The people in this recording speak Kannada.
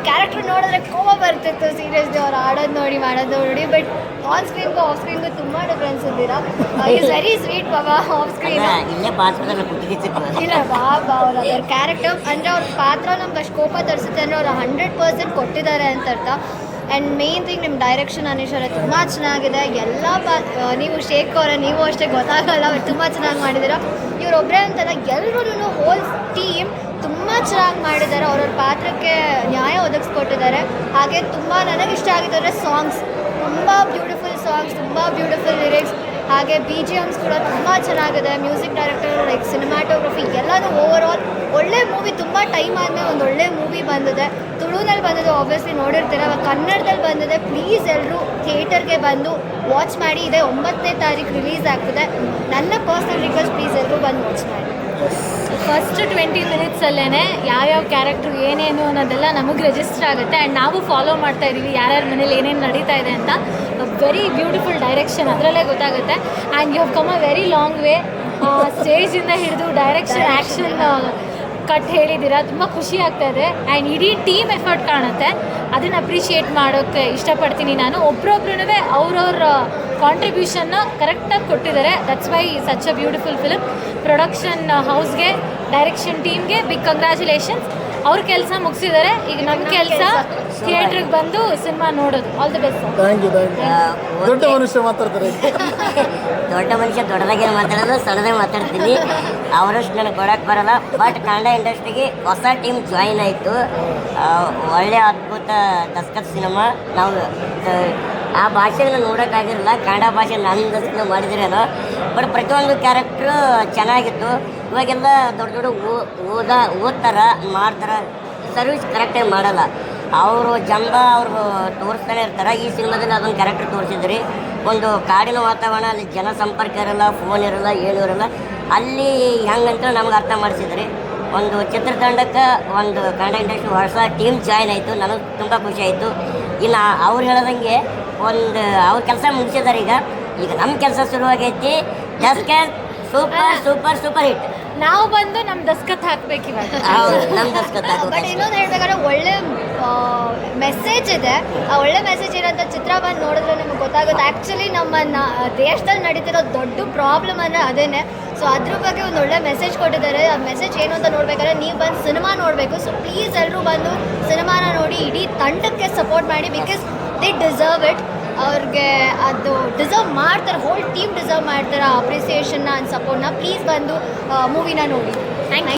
ಕ್ಯಾರೆಕ್ಟರ್ ನೋಡಿದ್ರೆ ಕೋಪ ಬರ್ತಿತ್ತು ಸೀರಿಯಸ್ಲಿ ಅವ್ರು ಆಡೋದು ನೋಡಿ ಮಾಡೋದು ನೋಡಿ. ಬಟ್ ಆನ್ ಸ್ಕ್ರೀನ್ಗೂ ಆಫ್ ಸ್ಕ್ರೀನ್ಗೂ ತುಂಬ ಡಿಫ್ರೆನ್ಸ್ ಇದ್ದೀರಾ. Is very sweet Baba off screen. ಇಲ್ಲ ಬಾಬಾ ಅವ್ರ ಕ್ಯಾರೆಕ್ಟರ್ ಅಂದರೆ ಅವ್ರ ಪಾತ್ರ ನಮ್ಗೆ ಅಷ್ಟು ಕೋಪ ತರಿಸುತ್ತೆ ಅಂದರೆ ಅವ್ರು 100% ಕೊಟ್ಟಿದ್ದಾರೆ ಅಂತ ಅರ್ಥ. ಆ್ಯಂಡ್ ಮೇನ್ ಥಿಂಗ್ ನಿಮ್ಮ ಡೈರೆಕ್ಷನ್ ಅನೀಶ್ ಅವರೇ ತುಂಬ ಚೆನ್ನಾಗಿದೆ. ಎಲ್ಲ ನೀವು ಶೇಖ್ ಅವರೇ ನೀವು ಅಷ್ಟೇ ಗೊತ್ತಾಗಲ್ಲ, ಅವ್ರು ತುಂಬ ಚೆನ್ನಾಗಿ ಮಾಡಿದ್ದೀರಾ. ಇವರೊಬ್ಬರೇ ಅಂತಲ್ಲ, ಎಲ್ಲರೂ ಹೋಲ್ ಟೀಮ್ ತುಂಬ ಚೆನ್ನಾಗಿ ಮಾಡಿದ್ದಾರೆ. ಅವ್ರವ್ರ ಪಾತ್ರಕ್ಕೆ ನ್ಯಾಯ ಒದಗಿಸ್ಕೊಟ್ಟಿದ್ದಾರೆ. ಹಾಗೆ ತುಂಬ ನನಗಿಷ್ಟ ಆಗಿದ್ದಾರೆ ಸಾಂಗ್ಸ್, ತುಂಬ ಬ್ಯೂಟಿಫುಲ್ ಸಾಂಗ್ಸ್, ತುಂಬ ಬ್ಯೂಟಿಫುಲ್ ಲಿರಿಕ್ಸ್. ಹಾಗೆ BGMs ಕೂಡ ತುಂಬ ಚೆನ್ನಾಗಿದೆ. ಮ್ಯೂಸಿಕ್ ಡೈರೆಕ್ಟರ್ ಲೈಕ್ ಸಿನಿಮಾಟೋಗ್ರಫಿ ಎಲ್ಲನೂ ಓವರ್ ಆಲ್ ಒಳ್ಳೆ ಮೂವಿ. ತುಂಬ ಟೈಮ್ ಆದಮೇಲೆ ಒಂದು ಒಳ್ಳೆ ಮೂವಿ ಬಂದಿದೆ. ತುಳುನಲ್ಲಿ ಬಂದಿದೆ, ಆಬ್ವಿಯಸ್ಲಿ ನೋಡಿರ್ತೀರ. ಅವಾಗ ಕನ್ನಡದಲ್ಲಿ ಬಂದಿದೆ. ಪ್ಲೀಸ್ ಎಲ್ಲರೂ ಥಿಯೇಟರ್ಗೆ ಬಂದು ವಾಚ್ ಮಾಡಿ. ಇದೆ 9ನೇ ತಾರೀಕು ರಿಲೀಸ್ ಆಗ್ತಿದೆ. ನನ್ನ ಪರ್ಸ್ನಲ್ ರಿಕ್ವೆಸ್ಟ್, ಪ್ಲೀಸ್ ಎಲ್ಲರೂ ಬಂದು ವಾಚ್ ಮಾಡಿ. ಫಸ್ಟ್ 20 ಮಿನಿಟ್ಸಲ್ಲೇ ಯಾವ್ಯಾವ ಕ್ಯಾರೆಕ್ಟ್ರು ಏನೇನು ಅನ್ನೋದೆಲ್ಲ ನಮಗೆ ರಿಜಿಸ್ಟರ್ ಆಗುತ್ತೆ. ಆ್ಯಂಡ್ ನಾವು ಫಾಲೋ ಮಾಡ್ತಾ ಇದ್ದೀವಿ ಯಾರ್ಯಾರ ಮನೇಲಿ ಏನೇನು ನಡೀತಾ ಇದೆ ಅಂತ. ವೆರಿ ಬ್ಯೂಟಿಫುಲ್ ಡೈರೆಕ್ಷನ್ ಅದರಲ್ಲೇ ಗೊತ್ತಾಗುತ್ತೆ. And you have come a very long way. ಸ್ಟೇಜಿಂದ ಹಿಡಿದು ಡೈರೆಕ್ಷನ್, ಆ್ಯಕ್ಷನ್ ಕಟ್ ಹೇಳಿದ್ದೀರಾ, ತುಂಬ ಖುಷಿ ಆಗ್ತಾ ಇದೆ. ಆ್ಯಂಡ್ ಇಡೀ ಟೀಮ್ ಎಫರ್ಟ್ ಕಾಣುತ್ತೆ. ಅದನ್ನು ಅಪ್ರಿಷಿಯೇಟ್ ಮಾಡೋಕ್ಕೆ ಇಷ್ಟಪಡ್ತೀನಿ ನಾನು. ಒಬ್ರೊಬ್ರೂ ಅವ್ರವ್ರ ಕಾಂಟ್ರಿಬ್ಯೂಷನ್ನ ಕರೆಕ್ಟಾಗಿ ಕೊಟ್ಟಿದ್ದಾರೆ. That's why such a beautiful film. Production ಹೌಸ್ಗೆ, ಡೈರೆಕ್ಷನ್ ಟೀಮ್ಗೆ ಬಿಗ್ ಕಂಗ್ರ್ಯಾಚುಲೇಷನ್ಸ್. ಅವ್ರ ಕೆಲಸ ಮುಗಿಸಿದ್ದಾರೆ. ಈಗ ನಮ್ಮ ಕೆಲಸ ಥಿಯೇಟ್ರಿಗೆ ಬಂದು ಸಿನಿಮಾ ನೋಡೋದು. All the best. ದೊಡ್ಡ ಮನುಷ್ಯ ಮಾತಾಡ್ತಾರೆ. ದೊಡ್ಡ ಮನುಷ್ಯ ದೊಡ್ಡದಾಗೇನು ಮಾತಾಡೋದು, ಸಣ್ಣದೇ ಮಾತಾಡ್ತೀನಿ. ಅವರಷ್ಟು ನನಗೆ ಕೊಡೋಕ್ಕೆ ಬರೋಲ್ಲ. ಬಟ್ ಕನ್ನಡ ಇಂಡಸ್ಟ್ರಿಗೆ ಹೊಸ ಟೀಮ್ ಜಾಯಿನ್ ಆಯಿತು. ಒಳ್ಳೆಯ ಅದ್ಭುತ ದಸ್ಕತ್ ಸಿನಿಮಾ. ನಾವು ಆ ಭಾಷೆನ ನೋಡೋಕ್ಕಾಗಿರಲಿಲ್ಲ, ಕನ್ನಡ ಭಾಷೆ ನನ್ನ ಮಾಡಿದಿರೇನೋ. ಬಟ್ ಪ್ರತಿಯೊಂದು ಕ್ಯಾರೆಕ್ಟ್ರು ಚೆನ್ನಾಗಿತ್ತು. ಇವಾಗೆಲ್ಲ ದೊಡ್ಡ ಓದ್ತಾರೆ, ಮಾಡ್ತಾರೆ, ಸರ್ವಿಸ್ ಕರೆಕ್ಟಾಗಿ ಮಾಡಲ್ಲ. ಅವರು ಜಂಬ ಅವರು ತೋರಿಸ್ತಾನೆ ಇರ್ತಾರೆ. ಈ ಸಿನಿಮಾದಲ್ಲಿ ಅದೊಂದು ಕ್ಯಾರೆಕ್ಟರ್ ತೋರಿಸಿದ್ರಿ. ಒಂದು ಕಾಡಿನ ವಾತಾವರಣ, ಅಲ್ಲಿ ಜನ ಸಂಪರ್ಕ ಇರೋಲ್ಲ, ಫೋನ್ ಇರೋಲ್ಲ, ಏನೂ ಇರೋಲ್ಲ. ಅಲ್ಲಿ ಹೆಂಗಂತ ನಮ್ಗೆ ಅರ್ಥ ಮಾಡಿಸಿದ್ರಿ. ಒಂದು ಚಿತ್ರತಂಡಕ್ಕೆ ಒಂದು ಕನ್ನಡ ಇಂಡಸ್ಟ್ರಿ ಹೊಸ ಟೀಮ್ ಜಾಯ್ನ್ ಆಯಿತು. ನನಗೆ ತುಂಬ ಖುಷಿ ಆಯಿತು. ಇನ್ನು ಅವ್ರು ಹೇಳೋದಂಗೆ ಒಂದು ಅವ್ರ ಕೆಲಸ ಮುಗಿಸಿದಾರೆ. ಈಗ ನಮ್ಮ ಕೆಲಸ ಶುರುವಾಗೈತಿ. Super super super hit. ನಾವು ಬಂದು ನಮ್ಮ ದಸ್ಕತ್ ಹಾಕ್ಬೇಕು ಇವಾಗ. ಹೌದು, ನಮ್ಮ ದಸ್ಕತ್ ಬಟ್ ಇನ್ನೊಂದು ಹೇಳ್ಬೇಕಾದ್ರೆ ಒಳ್ಳೆ ಮೆಸೇಜ್ ಇದೆ. ಆ ಒಳ್ಳೆ ಮೆಸೇಜ್ ಇರೋಂಥ ಚಿತ್ರ ಬಂದು ನೋಡಿದ್ರೆ ನಿಮಗೆ ಗೊತ್ತಾಗುತ್ತೆ. ಆ್ಯಕ್ಚುಲಿ ನಮ್ಮ ದೇಶದಲ್ಲಿ ನಡೀತಿರೋ ದೊಡ್ಡ ಪ್ರಾಬ್ಲಮ್ ಅಂದರೆ ಅದೇನೆ. ಸೊ ಅದ್ರ ಬಗ್ಗೆ ಒಂದು ಒಳ್ಳೆ ಮೆಸೇಜ್ ಕೊಟ್ಟಿದ್ದಾರೆ. ಆ ಮೆಸೇಜ್ ಏನು ಅಂತ ನೋಡ್ಬೇಕಾದ್ರೆ ನೀವು ಬಂದು ಸಿನಿಮಾ ನೋಡಬೇಕು. ಸೊ ಪ್ಲೀಸ್ ಎಲ್ಲರೂ ಬಂದು ಸಿನಿಮಾನ ನೋಡಿ, ಇಡೀ ತಂಡಕ್ಕೆ ಸಪೋರ್ಟ್ ಮಾಡಿ. Because they deserve it. ಅವ್ರಿಗೆ ಅದು ಡಿಸರ್ವ್ ಮಾಡ್ತಾರೆ. ಹೋಲ್ ಟೀಮ್ ಡಿಸರ್ವ್ ಮಾಡ್ತಾರೆ ಆ ಅಪ್ರಿಸಿಯೇಷನ್ನ ಆ್ಯಂಡ್ ಸಪೋರ್ಟ್ನ. ಪ್ಲೀಸ್ ಬಂದು ಮೂವಿನ ನೋಡಿ. Thank you.